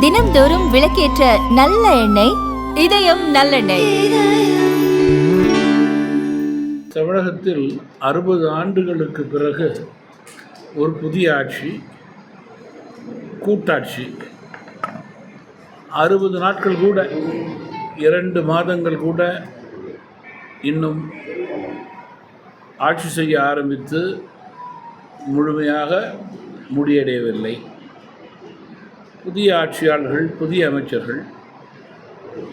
தினம்தோறும் விளக்கேற்ற நல்ல எண்ணெய் இதயம் நல்லெண்ணெய். தமிழகத்தில் 60 ஆண்டுகளுக்கு பிறகு ஒரு புதிய ஆட்சி, கூட்டாட்சி. 60 நாட்கள் கூட, 2 மாதங்கள் கூட இன்னும் ஆட்சி செய்ய ஆரம்பித்து முழுமையாக முடியடையவில்லை. புதிய ஆட்சியாளர்கள், புதிய அமைச்சர்கள்.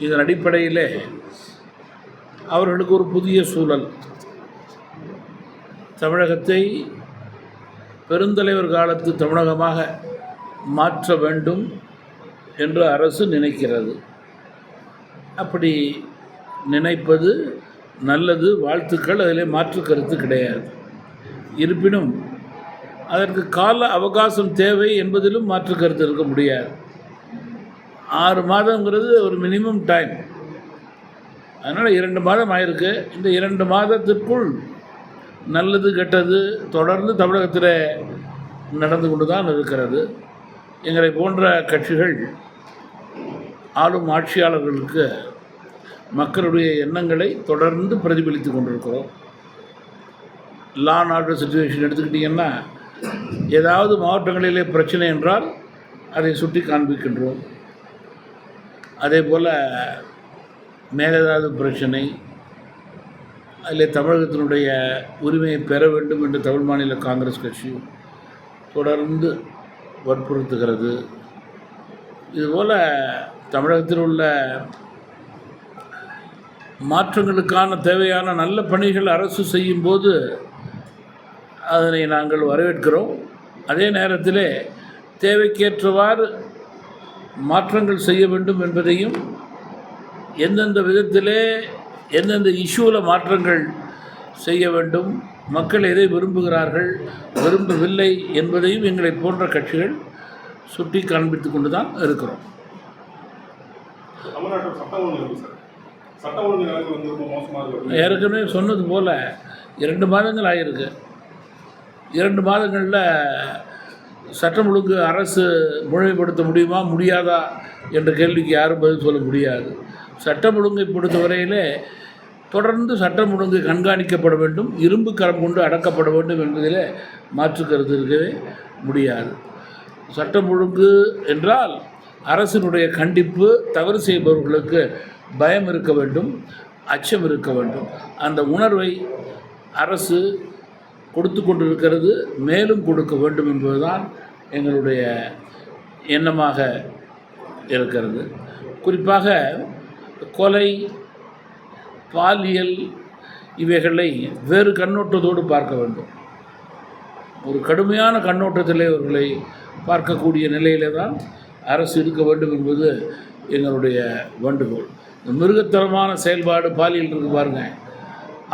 இதன் அடிப்படையில் அவர்களுக்கு ஒரு புதிய சூழல். தமிழகத்தை பெருந்தலைவர் காலத்து தமிழகமாக மாற்ற வேண்டும் என்று அரசு நினைக்கிறது. அப்படி நினைப்பது நல்லது, வாழ்த்துக்கள், அதில் மாற்று கருத்து கிடையாது. இருப்பினும் அதற்கு கால அவகாசம் தேவை என்பதிலும் மாற்று கருத்து இருக்க முடியாது. 6 மாதங்கிறது ஒரு மினிமம் டைம். அதனால் 2 மாதம் ஆயிருக்கு. இந்த 2 மாதத்திற்குள் நல்லது கெட்டது தொடர்ந்து தமிழகத்தில் நடந்து கொண்டு தான் இருக்கிறது. எங்களை போன்ற கட்சிகள் ஆளும் ஆட்சியாளர்களுக்கு மக்களுடைய எண்ணங்களை தொடர்ந்து பிரதிபலித்து கொண்டிருக்கிறோம். லா அண்ட் ஆர்டர் சிச்சுவேஷன் எடுத்துக்கிட்டிங்கன்னா, ஏதாவது மாவட்டங்களிலே பிரச்சனை என்றால் அதை சுட்டி காண்பிக்கின்றோம். அதே போல் மேலேதாவது பிரச்சனை, அதில் தமிழகத்தினுடைய உரிமையை பெற வேண்டும் என்று தமிழ் மாநில காங்கிரஸ் கட்சி தொடர்ந்து வற்புறுத்துகிறது. இதுபோல் தமிழகத்தில் உள்ள மாற்றங்களுக்கான தேவையான நல்ல பணிகள் அரசு செய்யும்போது அதனை நாங்கள் வரவேற்கிறோம். அதே நேரத்தில் தேவைக்கேற்றவாறு மாற்றங்கள் செய்ய வேண்டும் என்பதையும், எந்தெந்த விதத்திலே எந்தெந்த இஷ்யூவில் மாற்றங்கள் செய்ய வேண்டும், மக்கள் எதை விரும்புகிறார்கள், விரும்பவில்லை என்பதையும் எங்களை போன்ற கட்சிகள் சுட்டி காண்பித்து கொண்டு தான் இருக்கிறோம். ஏற்கனவே சொன்னது போல் 2 மாதங்கள் ஆகியிருக்கு. 2 மாதங்களில் சட்டம் ஒழுங்கு அரசு முழுமைப்படுத்த முடியுமா முடியாதா என்ற கேள்விக்கு யாரும் பதில் சொல்ல முடியாது. சட்டம் ஒழுங்கை பொறுத்தவரையிலே தொடர்ந்து சட்டம் ஒழுங்கு கண்காணிக்கப்பட வேண்டும், இரும்பு கரம் கொண்டு அடக்கப்பட வேண்டும் என்பதில் மாற்று கருத்து இருக்கவே முடியாது. சட்டம் ஒழுங்கு என்றால் அரசினுடைய கண்டிப்பு, தவறு செய்பவர்களுக்கு பயம் இருக்க வேண்டும், அச்சம் இருக்க வேண்டும். அந்த உணர்வை அரசு கொடுத்து கொண்டிருக்கிறது, மேலும் கொடுக்க வேண்டும் என்பதுதான் எங்களுடைய எண்ணமாக இருக்கிறது. குறிப்பாக கொலை, பாலியல் இவைகளை வேறு கண்ணோட்டத்தோடு பார்க்க வேண்டும். ஒரு கடுமையான கண்ணோட்டத்திலே அவர்களை பார்க்கக்கூடிய நிலையிலே தான் அரசு இருக்க வேண்டும் என்பது எங்களுடைய வேண்டுகோள். இந்த மிருகத்தனமான செயல்பாடு பாலியல் இருக்கு பாருங்கள்,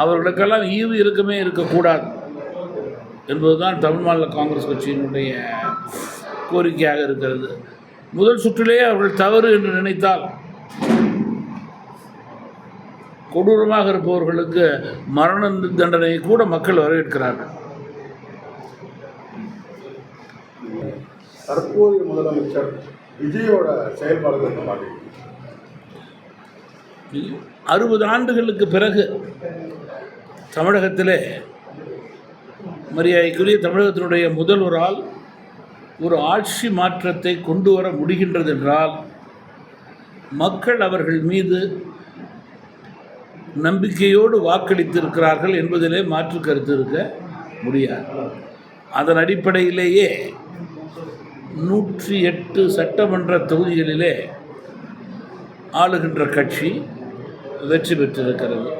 அவர்களுக்கெல்லாம் ஈவு இருக்கமே இருக்கக்கூடாது என்பதுதான் தமிழ் மாநில காங்கிரஸ் கட்சியினுடைய கோரிக்கையாக இருக்கிறது. முதல் சுற்றிலேயே அவர்கள் தவறு என்று நினைத்தால் கொடூரமாக இருப்பவர்களுக்கு மரண தண்டனையை கூட மக்கள் வரவேற்கிறார்கள். தற்போதைய முதலமைச்சர் விஜயோட செயல்பாடுகள் 60 ஆண்டுகளுக்கு பிறகு தமிழகத்திலே மரியாதைக்குரிய தமிழகத்தினுடைய முதல்வரால் ஒரு ஆட்சி மாற்றத்தை கொண்டு வர முடிகின்றது என்றால் மக்கள் அவர்கள் மீது நம்பிக்கையோடு வாக்களித்திருக்கிறார்கள் என்பதிலே மாற்று கருத்து இருக்க முடியாது. அதன் அடிப்படையிலேயே 108 சட்டமன்ற தொகுதிகளிலே ஆளுகின்ற கட்சி வெற்றி பெற்றிருக்கிறது.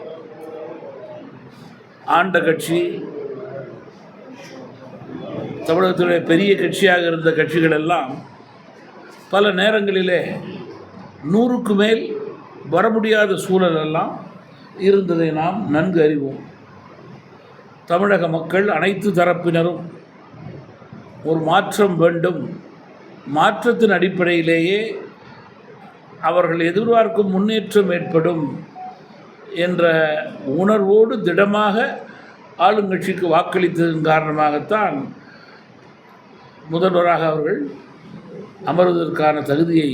ஆண்ட கட்சி, தமிழகத்துடைய பெரிய கட்சியாக இருந்த கட்சிகள் எல்லாம் பல நேரங்களிலே 100க்கு மேல் வர முடியாத சூழலெல்லாம் இருந்ததை நாம் நன்கு அறிவோம். தமிழக மக்கள் அனைத்து தரப்பினரும் ஒரு மாற்றம் வேண்டும், மாற்றத்தின் அடிப்படையிலேயே அவர்கள் எதிர்பார்க்கும் முன்னேற்றம் ஏற்படும் என்ற உணர்வோடு திடமாக ஆளுங்கட்சிக்கு வாக்களித்ததன் காரணமாகத்தான் முதல்வராக அவர்கள் அமர்வதற்கான தகுதியை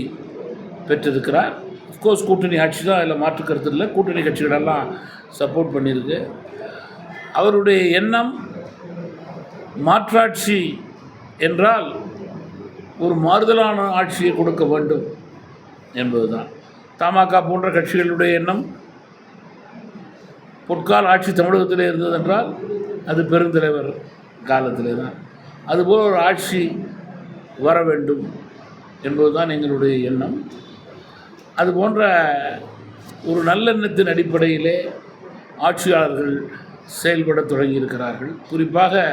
பெற்றிருக்கிறார். அஃப்கோர்ஸ் கூட்டணி ஆட்சி தான் அதில் மாற்று கருத்து இல்லை. கூட்டணி கட்சிகளெல்லாம் சப்போர்ட் பண்ணியிருக்கு. அவருடைய எண்ணம் மாற்றாட்சி என்றால் ஒரு மாறுதலான ஆட்சியை கொடுக்க வேண்டும் என்பதுதான். தமாக போன்ற கட்சிகளுடைய எண்ணம் பொற்கால ஆட்சி தமிழகத்திலே இருந்ததென்றால் அது பெருந்தலைவர் காலத்திலே தான். அதுபோல் ஒரு ஆட்சி வர வேண்டும் என்பதுதான் எங்களுடைய எண்ணம். அதுபோன்ற ஒரு நல்லெண்ணத்தின் அடிப்படையிலே ஆட்சியாளர்கள் செயல்பட தொடங்கியிருக்கிறார்கள். குறிப்பாக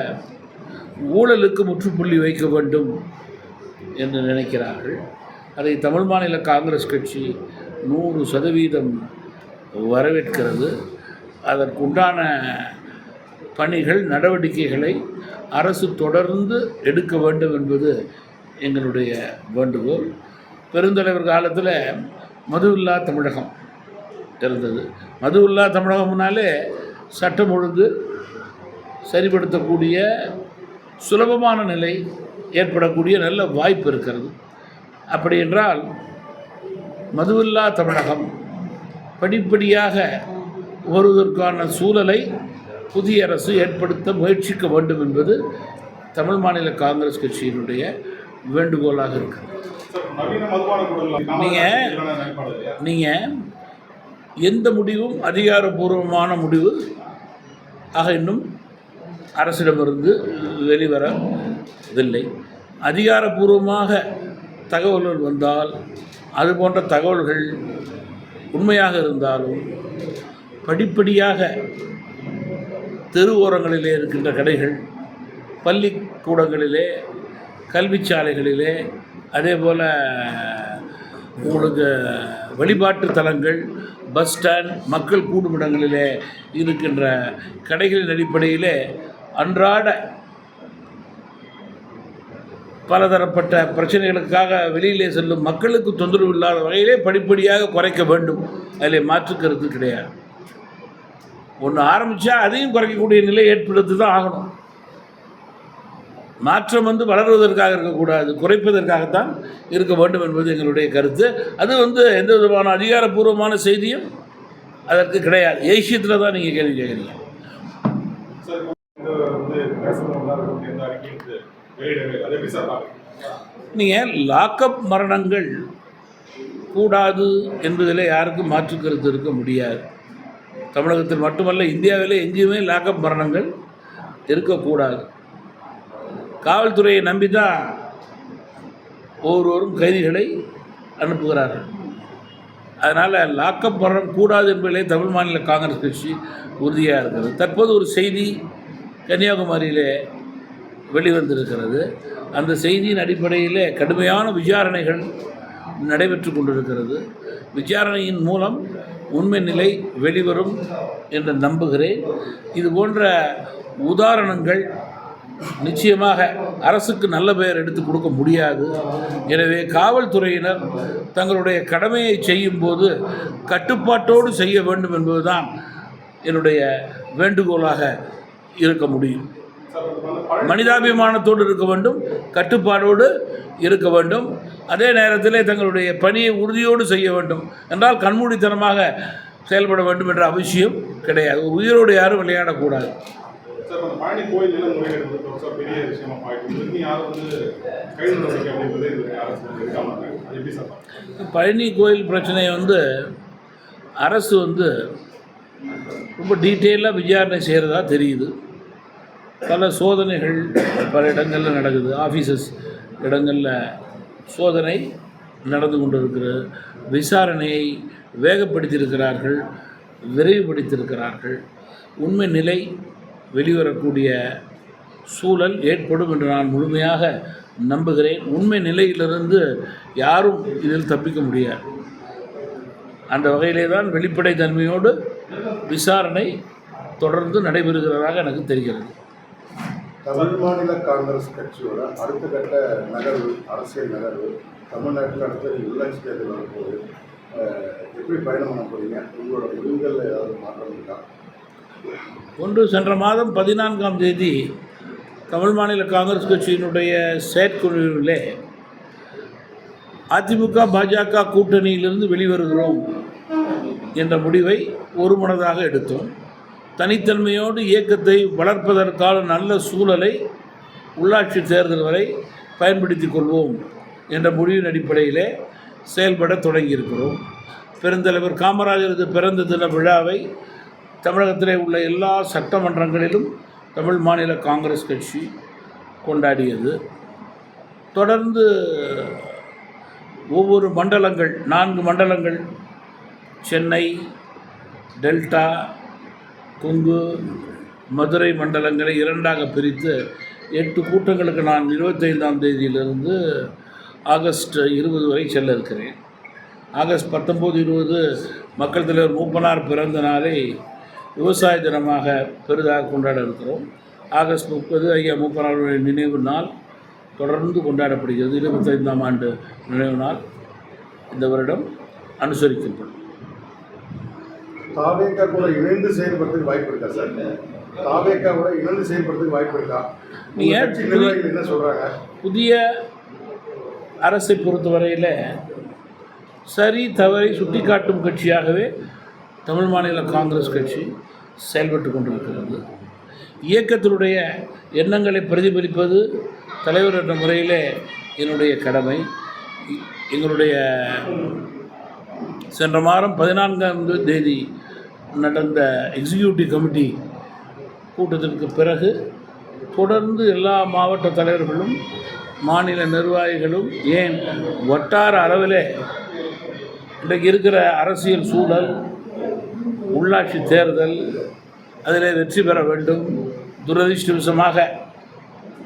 ஊழலுக்கு முற்றுப்புள்ளி வைக்க வேண்டும் என்று நினைக்கிறார்கள். அதை தமிழ் மாநில காங்கிரஸ் கட்சி 100% வரவேற்கிறது. அதற்குண்டான பணிகள் நடவடிக்கைகளை அரசு தொடர்ந்து எடுக்க வேண்டும் என்பது எங்களுடைய வேண்டுகோள். பெருந்தலைவர் காலத்தில் மதுவில்லா தமிழகம் இருந்தது. மதுவில்லா தமிழகம்னாலே சட்டம் ஒழுங்கு சரிப்படுத்தக்கூடிய சுலபமான நிலை ஏற்படக்கூடிய நல்ல வாய்ப்பு இருக்கிறது. அப்படி என்றால் மதுவில்லா தமிழகம் படிப்படியாக வருவதற்கான சூழலை புதிய அரசு ஏற்படுத்த முயற்சிக்க வேண்டும் என்பது தமிழ் மாநில காங்கிரஸ் கட்சியினுடைய வேண்டுகோளாக இருக்கிறது. நீங்கள் எந்த முடிவும் அதிகாரப்பூர்வமான முடிவு ஆக இன்னும் அரசிடமிருந்து வெளிவரவில்லை. அதிகாரப்பூர்வமாக தகவல்கள் வந்தால் அது போன்ற தகவல்கள் உண்மையாக இருந்தாலும் படிப்படியாக தெரு ஓரங்களிலே இருக்கின்ற கடைகள், பள்ளிக்கூடங்களிலே, கல்விச்சாலைகளிலே, அதே போல் உங்களுக்கு வழிபாட்டு தலங்கள், பஸ் ஸ்டாண்ட், மக்கள் கூடும் இடங்களிலே இருக்கின்ற கடைகளின் அடிப்படையிலே அன்றாட பலதரப்பட்ட பிரச்சனைகளுக்காக வெளியிலே செல்லும் மக்களுக்கு தொந்தரவு இல்லாத வகையிலே படிப்படியாக குறைக்க வேண்டும். அதில் மாற்று கருத்து கிடையாது. ஒன்று ஆரம்பித்தா அதையும் குறைக்கக்கூடிய நிலை ஏற்படுத்தி தான் ஆகணும். மாற்றம் வளர்வதற்காக இருக்கக்கூடாது, குறைப்பதற்காகத்தான் இருக்க வேண்டும் என்பது எங்களுடைய கருத்து. அது எந்த விதமான அதிகாரப்பூர்வமான செய்தியும் அதற்கு கிடையாது. ஏசியத்தில் தான் நீங்கள் கேள்வி கேட்குறீங்க. நீங்கள் லாக்அப் மரணங்கள் கூடாது என்பதில் யாருக்கும் மாற்று கருத்து இருக்க முடியாது. தமிழகத்தில் மட்டுமல்ல, இந்தியாவிலே எங்கேயுமே லாக்அப் மரணங்கள் இருக்கக்கூடாது. காவல்துறையை நம்பி தான் ஒவ்வொருவரும் கைதிகளை அனுப்புகிறார்கள். அதனால் லாக்அப் மரணம் கூடாது என்பதிலே தமிழ் மாநில காங்கிரஸ் கட்சி உறுதியாக இருக்கிறது. தற்போது ஒரு செய்தி கன்னியாகுமரியிலே வெளிவந்திருக்கிறது. அந்த செய்தியின் அடிப்படையில் கடுமையான விசாரணைகள் நடைபெற்று கொண்டிருக்கிறது. விசாரணையின் மூலம் உண்மை நிலை வெளிவரும் என்று நம்புகிறேன். இது போன்ற உதாரணங்கள் நிச்சயமாக அரசுக்கு நல்ல பெயர் எடுத்து கொடுக்க முடியாது. எனவே காவல்துறையினர் தங்களுடைய கடமையை செய்யும்போது கட்டுப்பாட்டோடு செய்ய வேண்டும் என்பதுதான் என்னுடைய வேண்டுகோளாக இருக்க முடியும். மனிதாபிமானத்தோடு இருக்க வேண்டும், கட்டுப்பாடோடு இருக்க வேண்டும். அதே நேரத்தில் தங்களுடைய பணியை உறுதியோடு செய்ய வேண்டும். என்றால் கண்மூடித்தனமாக செயல்பட வேண்டும் என்ற அவசியம் கிடையாது. உயிரோடு யாரும் விளையாடக்கூடாது. பழனி கோயில் பிரச்சனையை அரசு ரொம்ப டீட்டெயிலாக விசாரணை செய்கிறதா தெரியுது. பல சோதனைகள் பல இடங்களில் நடக்குது. ஆஃபீஸஸ் இடங்களில் சோதனை நடந்து கொண்டிருக்கிறது. விசாரணையை வேகப்படுத்தியிருக்கிறார்கள், விரைவுபடுத்தியிருக்கிறார்கள். உண்மை நிலை வெளிவரக்கூடிய சூழல் ஏற்படும் என்று நான் முழுமையாக நம்புகிறேன். உண்மை நிலையிலிருந்து யாரும் இதில் தப்பிக்க முடியாது. அந்த வகையிலே தான் வெளிப்படைத்தன்மையோடு விசாரணை தொடர்ந்து நடைபெறுகிறதாக எனக்கு தெரிகிறது. தமிழ் மாநில காங்கிரஸ் கட்சியோட அடுத்த கட்ட நகர்வு, அரசியல் நகர்வு தமிழ்நாட்டில் அடுத்த உள்ளாட்சி தேர்தல் வரும்போது எப்படி பயணம் பண்ண போகிறீங்க? உங்களோட முடிவுகளில் ஏதாவது மாற்றம் இருக்கா? சென்ற மாதம் 14ஆம் தேதி தமிழ் மாநில காங்கிரஸ் கட்சியினுடைய செயற்குழுவிலே அதிமுக பாஜக கூட்டணியிலிருந்து வெளிவருகிறோம் என்ற முடிவை ஒருமனதாக எடுத்தோம். தனித்தன்மையோடு இயக்கத்தை வளர்ப்பதற்கான நல்ல சூழலை உள்ளாட்சி தேர்தல் வரை பயன்படுத்தி கொள்வோம் என்ற முடிவின் அடிப்படையிலே செயல்பட தொடங்கியிருக்கிறோம். பெருந்தலைவர் காமராஜரது பிறந்த தின விழாவை தமிழகத்திலே உள்ள எல்லா சட்டமன்றங்களிலும் தமிழ் மாநில காங்கிரஸ் கட்சி கொண்டாடியது. தொடர்ந்து ஒவ்வொரு மண்டலங்கள் 4 மண்டலங்கள் சென்னை, டெல்டா, கொங்கு, மதுரை மண்டலங்களை 2ஆக பிரித்து 8 கூட்டங்களுக்கு நான் 25ஆம் தேதியிலிருந்து ஆகஸ்ட் 20 வரை செல்ல இருக்கிறேன். ஆகஸ்ட் 19, 20 மக்கள் தலைவர் மூப்பனார் பிறந்த நாளை விவசாய தினமாக பெரிதாக கொண்டாட இருக்கிறோம். ஆகஸ்ட் 30 ஐயா மூப்பனாருடைய நினைவு நாள் தொடர்ந்து கொண்டாடப்படுகிறது. 25ஆம் ஆண்டு நினைவு நாள் இந்த வருடம் அனுசரிக்கப்படும். தாவேகா கூட இணைந்து செயல்படுறதுக்கு வாய்ப்பு இருக்கா சார்? தாவேகா கூட இணைந்து செயல்படுறதுக்கு வாய்ப்பு இருக்கா? நீங்கள் என்ன சொல்கிறாங்க? புதிய அரசை பொறுத்தவரையில் சரி தவறை சுட்டிக்காட்டும் கட்சியாகவே தமிழ் மாநில காங்கிரஸ் கட்சி செயல்பட்டு கொண்டிருக்கிறது. இயக்கத்தினுடைய எண்ணங்களை பிரதிபலிப்பது தலைவர் என்ற முறையிலே என்னுடைய கடமை. எங்களுடைய சென்ற மாதம் 14ஆம் தேதி நடந்த எக்ஸிக்யூட்டிவ் கமிட்டி கூட்டத்திற்கு பிறகு தொடர்ந்து எல்லா மாவட்ட தலைவர்களும் மாநில நிர்வாகிகளும் ஏன் வட்டார அளவிலே இன்றைக்கு இருக்கிற அரசியல் சூழல், உள்ளாட்சி தேர்தல் அதில் வெற்றி பெற வேண்டும். துரதிர்ஷ்டவசமாக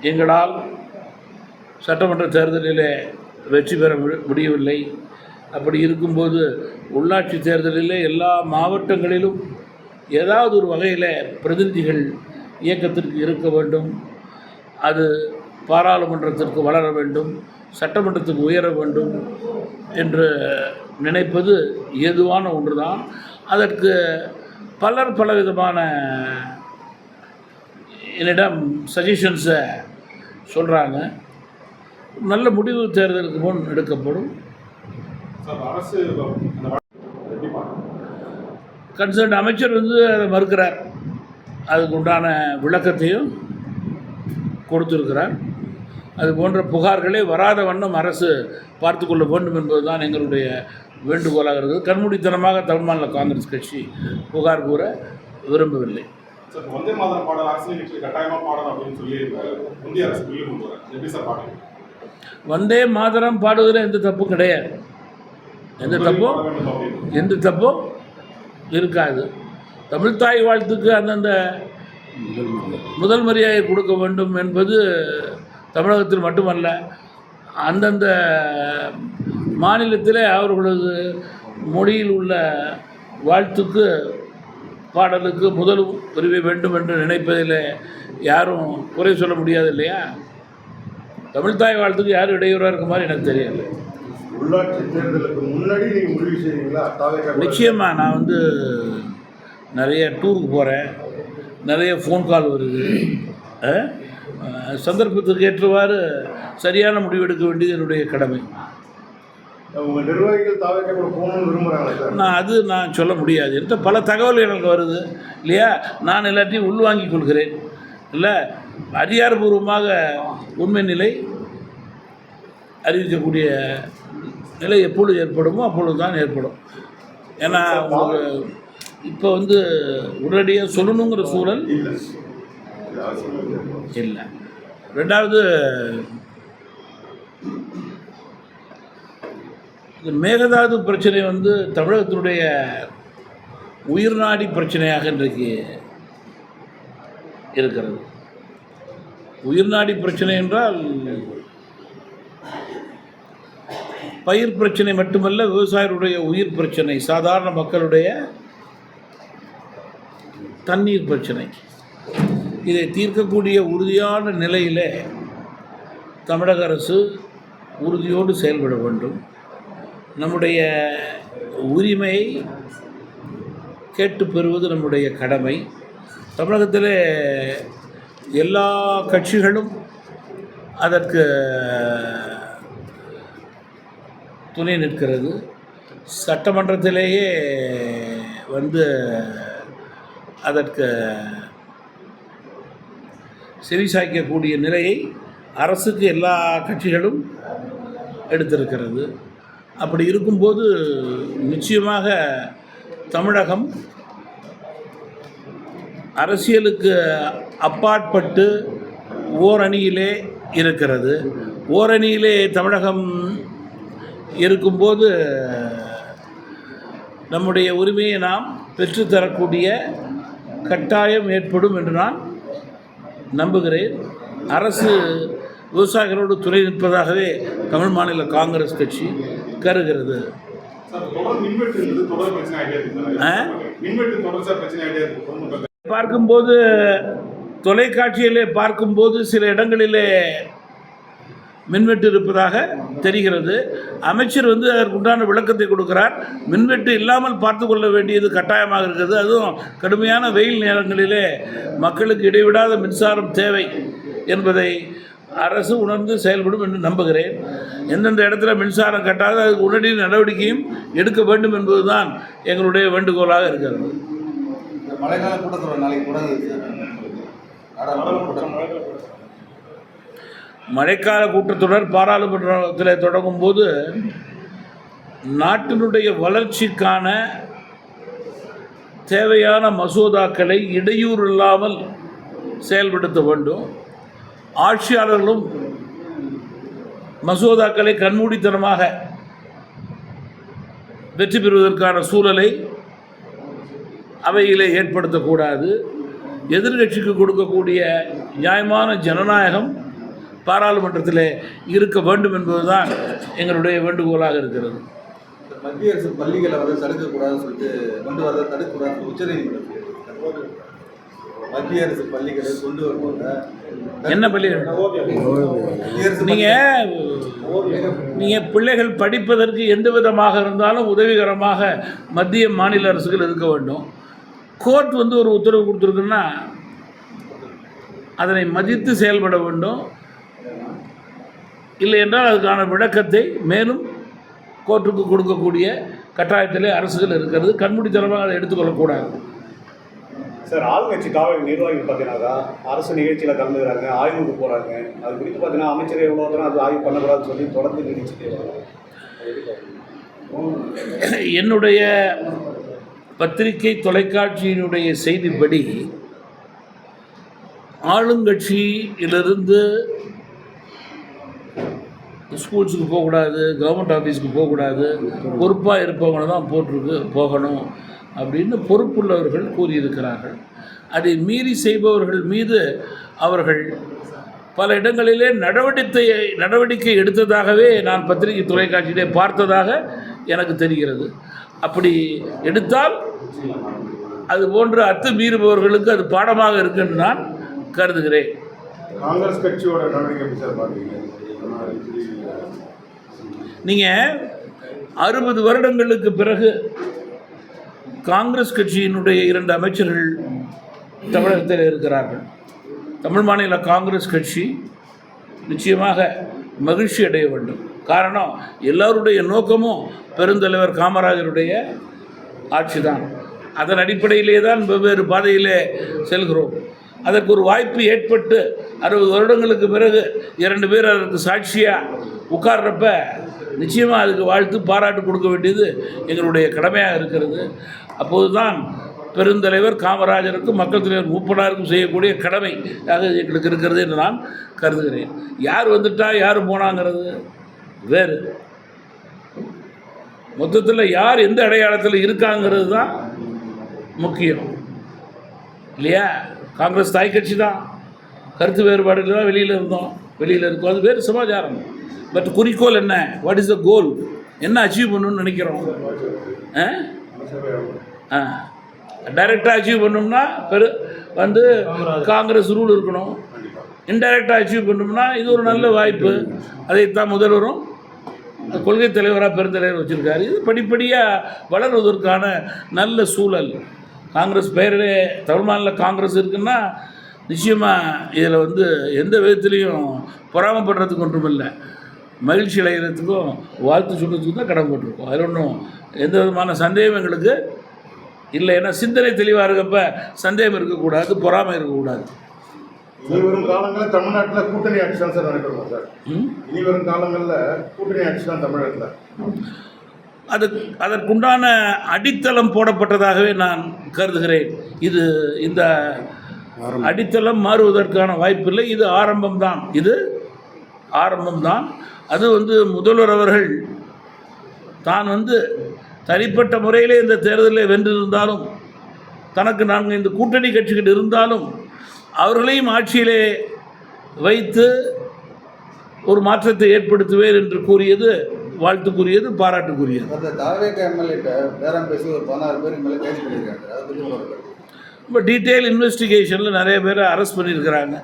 எங்களால் சட்டமன்ற தேர்தலில் வெற்றி பெற முடியவில்லை. அப்படி இருக்கும்போது உள்ளாட்சி தேர்தலில் எல்லா மாவட்டங்களிலும் ஏதாவது ஒரு வகையில் பிரதிநிதிகள் இயக்கத்திற்கு இருக்க வேண்டும். அது பாராளுமன்றத்திற்கு வளர வேண்டும், சட்டமன்றத்துக்கு உயர வேண்டும் என்று நினைப்பது ஏதுவான ஒன்று தான். அதற்கு பலர் பலவிதமான என்னிடம் சஜஷன்ஸை சொல்கிறாங்க. நல்ல முடிவு தேர்தலுக்கு முன் எடுக்கப்படும். கன்சர்ன் அமைச்சர் அதை மறுக்கிறார். அதுக்கு உண்டான விளக்கத்தையும் கொடுத்திருக்கிறார். அது போன்ற புகார்களே வராத வண்ணம் அரசு பார்த்து கொள்ள வேண்டும் என்பதுதான் எங்களுடைய வேண்டுகோளாக இருக்குது. கண்மூடித்தனமாக தமிழ் மாநில காங்கிரஸ் கட்சி புகார் கூற விரும்பவில்லை. வந்தே மாதரம் பாடல் அரசியல் கட்சி கட்டாயமாக பாடணும் அப்படின்னு சொல்லி இந்திய அரசு பில்லு கொண்டு வர எப்படி சார் பாடுங்க? வந்தே மாதரம் பாடுவதில் எந்த தப்பும் கிடையாது. எந்த தப்பும் இருக்காது. தமிழ்தாய் வாழ்த்துக்கு அந்தந்த முதல் மரியாதை கொடுக்க வேண்டும் என்பது தமிழகத்தில் மட்டுமல்ல, அந்தந்த மாநிலத்திலே அவர்களது மொழியில் உள்ள வாழ்த்துக்கு பாடலுக்கு முதல் உரிமை வேண்டும் என்று நினைப்பதில் யாரும் குறை சொல்ல முடியாது இல்லையா? தமிழ்தாய் வாழ்த்துக்கு யாரும் இடையூறாக இருக்க மாதிரி எனக்கு தெரியல. உள்ளாட்சி தேர்தலுக்கு முன்னாடி நீங்கள் முடிவு செய்வீங்களா? நிச்சயமாக நான் நிறைய டூருக்கு போகிறேன், நிறைய ஃபோன் கால் வருது. சந்தர்ப்பத்துக்கு ஏற்றவாறு சரியான முடிவெடுக்க வேண்டியது என்னுடைய கடமை. உங்கள் நிர்வாகிகள் தாவேக்கா கூட போகணும்னு விரும்புகிறாங்களா சார்? நான் சொல்ல முடியாது. என்கிட்ட பல தகவல் எனக்கு வருது இல்லையா? நான் எல்லாத்தையும் உள்வாங்கிக் கொள்கிறேன். இல்லை, அதிகாரபூர்வமாக உண்மை நிலை அறிவிக்கக்கூடிய நிலை எப்பொழுது ஏற்படுமோ அப்பொழுது தான் ஏற்படும். ஏன்னா உங்களுக்கு இப்போ உடனடியாக சொல்லணுங்கிற சூழல் இல்லை. ரெண்டாவது, இந்த மேகதாது பிரச்சனை தமிழகத்தினுடைய உயிர்நாடி பிரச்சனையாக இன்றைக்கு இருக்கிறது. உயிர்நாடி பிரச்சனை என்றால் பயிர் பிரச்சனை மட்டுமல்ல, விவசாயிகளுடைய உயிர் பிரச்சனை, சாதாரண மக்களுடைய தண்ணீர் பிரச்சனை. இதை தீர்க்கக்கூடிய உறுதியான நிலையிலே தமிழக அரசு உறுதியோடு செயல்பட வேண்டும். நம்முடைய உரிமையை கேட்டு பெறுவது நம்முடைய கடமை. தமிழகத்தில் எல்லா கட்சிகளும் அதற்கு துணை நிற்கிறது. சட்டமன்றத்திலேயே அதற்கு செவிசாய்க்கக்கூடிய நிலையை அரசுக்கு எல்லா கட்சிகளும் எடுத்திருக்கிறது. அப்படி இருக்கும்போது நிச்சயமாக தமிழகம் அரசியலுக்கு அப்பாற்பட்டு ஓரணியிலே இருக்கிறது. ஓரணியிலே தமிழகம் இருக்கும்போது நம்முடைய உரிமையை நாம் பெற்றுத்தரக்கூடிய கட்டாயம் ஏற்படும் என்று நான் நம்புகிறேன். அரசு விவசாயிகளோடு துணை நிற்பதாகவே தமிழ் மாநில காங்கிரஸ் கட்சி கருகிறது. பார்க்கும்போது தொலைக்காட்சியிலே பார்க்கும்போது சில இடங்களிலே மின்வெட்டு இருப்பதாக தெரிகிறது. அமைச்சர் அதற்குண்டான விளக்கத்தை கொடுக்கிறார். மின்வெட்டு இல்லாமல் பார்த்து கொள்ள வேண்டியது கட்டாயமாக இருக்கிறது. அதுவும் கடுமையான வெயில் நேரங்களிலே மக்களுக்கு இடைவிடாத மின்சாரம் தேவை என்பதை அரசு உணர்ந்து செயல்படும் என்று நம்புகிறேன். எந்தெந்த இடத்துல மின்சாரம் கட்டாத அதுக்கு உடனடி நடவடிக்கையும் எடுக்க வேண்டும் என்பதுதான் எங்களுடைய வேண்டுகோளாக இருக்கிறது. மழைக்கால கூட்டத்தொடர் நாளைக்கு மழைக்கால கூட்டத்தொடர் பாராளுமன்றத்தில் தொடங்கும் போது நாட்டினுடைய வளர்ச்சிக்கான தேவையான மசோதாக்களை இடையூறு இல்லாமல் செயல்படுத்த வேண்டும். ஆட்சியாளர்களும் மசோதாக்களை கண்மூடித்தனமாக வெற்றி பெறுவதற்கான சூழலை அவையிலே ஏற்படுத்தக்கூடாது. எதிர்கட்சிக்கு கொடுக்கக்கூடிய நியாயமான ஜனநாயகம் பாராளுமன்றத்தில் இருக்க வேண்டும் என்பதுதான் எங்களுடைய வேண்டுகோளாக இருக்கிறது. மத்திய அரசு பள்ளிகளை தடுக்கக்கூடாதுன்னு சொல்லிட்டு கொண்டு வரதை தடுக்கக்கூடாதுன்னு உச்சநீதிமன்றம் மத்திய அரசு பள்ளிகளை கொண்டு வருவாங்க. என்ன பள்ளிகள்? நீங்கள் பிள்ளைகள் படிப்பதற்கு எந்த விதமாக இருந்தாலும் உதவிகரமாக மத்திய மாநில அரசுகள் இருக்க வேண்டும். கோர்ட் ஒரு உத்தரவு கொடுத்துருக்குன்னா அதனை மதித்து செயல்பட வேண்டும். இல்லை என்றால் அதுக்கான விளக்கத்தை மேலும் கோர்ட்டுக்கு கொடுக்கக்கூடிய கட்டாயத்திலே அரசுகள் இருக்கிறது. கண்மூடித்தனமாக அதை எடுத்துக்கொள்ளக்கூடாது. சார், ஆளுங்கட்சி காவல் நிர்வாகிகள் பார்த்தீங்கன்னாக்கா அரசு நிகழ்ச்சியில் கலந்துக்கிறாங்க, ஆய்வுக்கு போகிறாங்க. அது குறித்து பார்த்தீங்கன்னா அமைச்சர் எவ்வளோ தூரம் அது ஆய்வு பண்ணக்கூடாதுன்னு சொல்லி தொடர்ந்து நிகழ்ச்சிட்டு என்னுடைய பத்திரிகை தொலைக்காட்சியினுடைய செய்திப்படி ஆளுங்கட்சியிலிருந்து ஸ்கூல்ஸுக்கு போகக்கூடாது, கவர்மெண்ட் ஆஃபீஸுக்கு போகக்கூடாது, பொறுப்பாக இருப்பவங்க தான் போகணும் அப்படின்னு பொறுப்புள்ளவர்கள் கூறியிருக்கிறார்கள். அதை மீறி செய்பவர்கள் மீது அவர்கள் பல இடங்களிலே நடவடிக்கை எடுத்ததாகவே நான் பத்திரிகை தொலைக்காட்சியிலே பார்த்ததாக எனக்கு தெரிகிறது. அப்படி எடுத்தால் அது போன்ற அத்துமீறுபவர்களுக்கு அது பாடமாக இருக்குன்னு நான் கருதுகிறேன். காங்கிரஸ் கட்சியோட நடவடிக்கை சார் பார்க்குறீங்க. நீங்கள் 60 வருடங்களுக்கு பிறகு காங்கிரஸ் கட்சியினுடைய 2 அமைச்சர்கள் தமிழகத்தில் இருக்கிறார்கள். தமிழ் மாநில காங்கிரஸ் கட்சி நிச்சயமாக மகிழ்ச்சி அடைய வேண்டும். காரணம், எல்லோருடைய நோக்கமும் பெருந்தலைவர் காமராஜருடைய ஆட்சி தான். அதன் அடிப்படையிலே தான் வெவ்வேறு பாதையிலே செல்கிறோம். அதற்கு ஒரு வாய்ப்பு ஏற்பட்டு 60 வருடங்களுக்கு பிறகு 2 பேர் அதற்கு சாட்சியாக உட்கார்றப்ப நிச்சயமாக அதுக்கு வாழ்த்து பாராட்டு கொடுக்க வேண்டியது எங்களுடைய கடமையாக இருக்கிறது. அப்போது தான் பெருந்தலைவர் காமராஜருக்கும் மக்கள் தலைவர் மூப்பனாருக்கும் செய்யக்கூடிய கடமை எங்களுக்கு இருக்கிறது என்று நான் கருதுகிறேன். யார் வந்துட்டா யார் போனாங்கிறது வேறு. மொத்தத்தில் யார் எந்த அடையாளத்தில் இருக்காங்கிறது தான் முக்கியம் இல்லையா? காங்கிரஸ் தாய் கட்சி தான். கருத்து வேறுபாடுகள் தான் வெளியில் இருக்கோம். அது வேறு சமாச்சாரம். பட் குறிக்கோள் என்ன? வாட் இஸ் த கோல்? என்ன அச்சீவ் பண்ணணும்னு நினைக்கிறோம்? டைரெக்டாக அச்சீவ் பண்ணோம்னா காங்கிரஸ் ரூல் இருக்கணும். இன்டைரக்டாக அச்சீவ் பண்ணோம்னா இது ஒரு நல்ல வாய்ப்பு. அதைத்தான் முதல்வரும் கொள்கை தலைவராக பெருந்தலைவர் வச்சுருக்காரு. இது படிப்படியாக வளர்வதற்கான நல்ல சூழல். காங்கிரஸ் பெயரிலே தமிழ் மாநில காங்கிரஸ் இருக்குன்னா நிச்சயமாக இதில் வந்து எந்த விதத்துலேயும் பொறாமப்படுறதுக்கு ஒன்றும் இல்லை, மகிழ்ச்சி அடைகிறதுக்கும் வாழ்த்து சொல்கிறதுக்கும் தான் கடமைப்பட்டிருக்கோம். அதில் ஒன்றும் எந்த விதமான சந்தேகம் எங்களுக்கு இல்லை. ஏன்னா சிந்தனை தெளிவாக இருக்கப்ப சந்தேகம் இருக்கக்கூடாது, பொறாமை இருக்கக்கூடாது. இனி வரும் காலங்களில் தமிழ்நாட்டில் கூட்டணி ஆட்சி தான் சார் நினைக்கிறோம் சார். இனி வரும் காலங்களில் கூட்டணி ஆட்சி தான் தமிழகத்தில். அதற்குண்டான அடித்தளம் போடப்பட்டதாகவே நான் கருதுகிறேன். இந்த அடித்தளம் மாறுவதற்கான வாய்ப்பில்லை. இது ஆரம்பம்தான். அது முதல்வர் அவர்கள் தான் தனிப்பட்ட முறையிலே இந்த தேர்தலில் வென்றிருந்தாலும், தனக்கு நாங்கள் இந்த கூட்டணி கட்சிகள் இருந்தாலும் அவர்களையும் ஆட்சியிலே வைத்து ஒரு மாற்றத்தை ஏற்படுத்துவேன் என்று கூறியது வாழ்த்துக்குரியது, பாராட்டுக்குரியது. அந்த தாவேக எம்எல்ஏட்ட பேரம் பேசி ஒரு 16 பேர் மேலே கைது பண்ணியிருக்காங்க. அதை பற்றி சொல்லுங்கள். இப்போ டீட்டெயில் இன்வெஸ்டிகேஷனில் நிறைய பேரை அரெஸ்ட் பண்ணியிருக்கிறாங்க.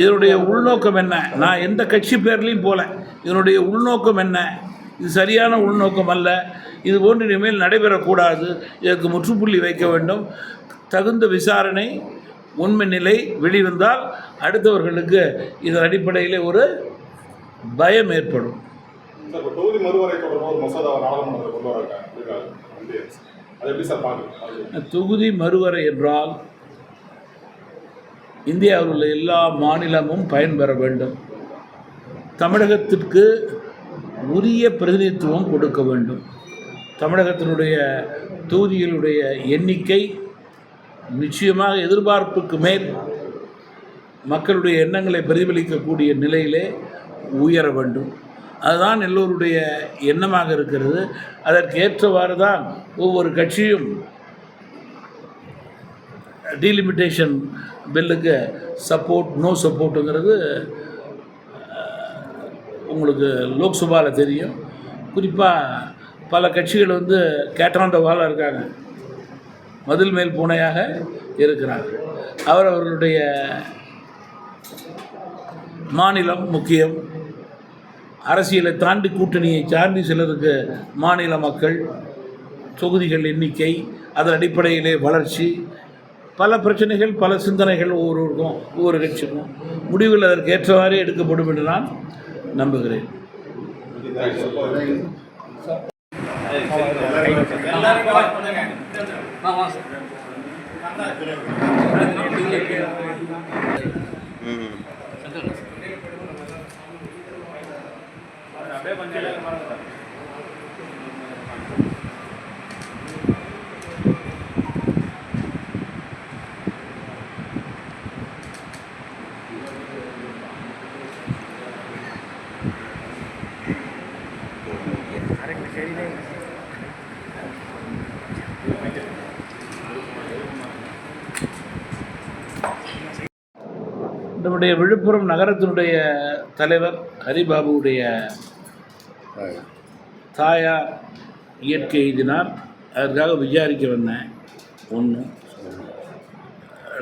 இதனுடைய உள்நோக்கம் என்ன? நான் எந்த கட்சி பேர்லையும் போல. இதனுடைய உள்நோக்கம் என்ன? இது சரியான உள்நோக்கம் அல்ல. இது போன்று இனிமேல் நடைபெறக்கூடாது. இதற்கு முற்றுப்புள்ளி வைக்க வேண்டும். தகுந்த விசாரணை, உண்மை நிலை வெளிவந்தால் அடுத்தவர்களுக்கு இதன் அடிப்படையில் ஒரு பயம் ஏற்படும். தொகுதி மறுவரை தொடர்பாக ஒரு மசோதா நாடாளுமன்றத்தில் கொண்டு வராங்க. அது எப்படி சார் பார்க்குறீங்க? தொகுதி மறுவரை என்றால் இந்தியாவில் உள்ள எல்லா மாநிலமும் பயன்பெற வேண்டும். தமிழகத்திற்கு உரிய பிரதிநிதித்துவம் கொடுக்க வேண்டும். தமிழகத்தினுடைய தொகுதிகளுடைய எண்ணிக்கை நிச்சயமாக எதிர்பார்ப்புக்கு மேல் மக்களுடைய எண்ணங்களை பிரதிபலிக்கக்கூடிய நிலையிலே உயர வேண்டும். அதுதான் எல்லோருடைய எண்ணமாக இருக்கிறது. அதற்கு ஏற்றவாறு தான் ஒவ்வொரு கட்சியும் டீலிமிட்டேஷன் பில்லுக்கு சப்போர்ட், நோ சப்போர்ட்டுங்கிறது உங்களுக்கு லோக்சபாவில் தெரியும். குறிப்பாக பல கட்சிகள் கேட்டாண்டவாலாக இருக்காங்க, மதில் மேல் பூனையாக இருக்கிறாங்க. அவர்களுடைய மாநிலம் முக்கியம். அரசியலை தாண்டி, கூட்டணியை தாண்டி சிலருக்கு மாநில மக்கள், தொகுதிகள் எண்ணிக்கை, அதன் அடிப்படையிலே வளர்ச்சி, பல பிரச்சனைகள், பல சிந்தனைகள் ஒவ்வொருவருக்கும், ஒவ்வொரு கட்சிக்கும் முடிவில் அதற்கு ஏற்றவாறே எடுக்கப்படும் என்று நான் நம்புகிறேன். நம்முடைய விழுப்புரம் நகரத்தினுடைய தலைவர் ஹரிபாபுவுடைய தாயார் இயற்கை எய்தினார். அதற்காக விசாரிக்க வந்தேன். ஒன்று.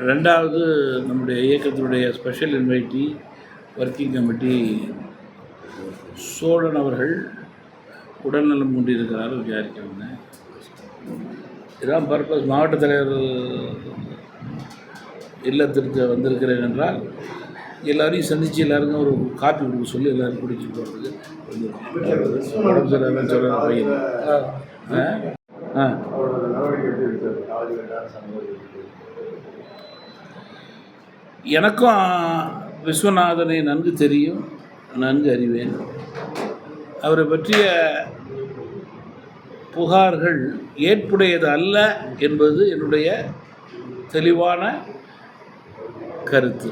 ரெண்டாவது, நம்முடைய இயக்கத்தினுடைய special invitee working committee Cholan அவர்கள் உடல்நலம் கொண்டிருக்கிறார், விசாரிக்க வந்தேன். இதான் பர்பஸ். மாவட்ட தலைவர் இல்லத்திற்கு வந்திருக்கிறேன் என்றால் எல்லோரையும் சந்தித்து எல்லாருக்கும் ஒரு காப்பி கொடுக்க சொல்லி எல்லோரும் குடிச்சிட்டு போகிறதுக்கு உடம்பு சரியில்லைன்னு சொல்கிற பையன். எனக்கும் விஸ்வநாதனை நன்கு தெரியும், நன்கு அறிவேன். அவரை பற்றிய புகார்கள் ஏற்புடையது அல்ல என்பது என்னுடைய தெளிவான கருத்து.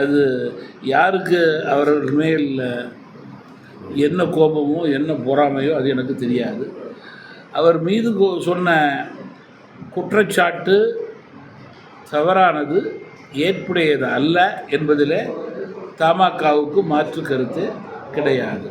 அது யாருக்கு அவர்கள் மேல் என்ன கோபமோ என்ன பொறாமையோ அது எனக்கு தெரியாது. அவர் மீது சொன்ன குற்றச்சாட்டு தவறானது, ஏற்புடையது அல்ல என்பதில் தமாகவுக்கு மாற்று கருத்து கிடையாது.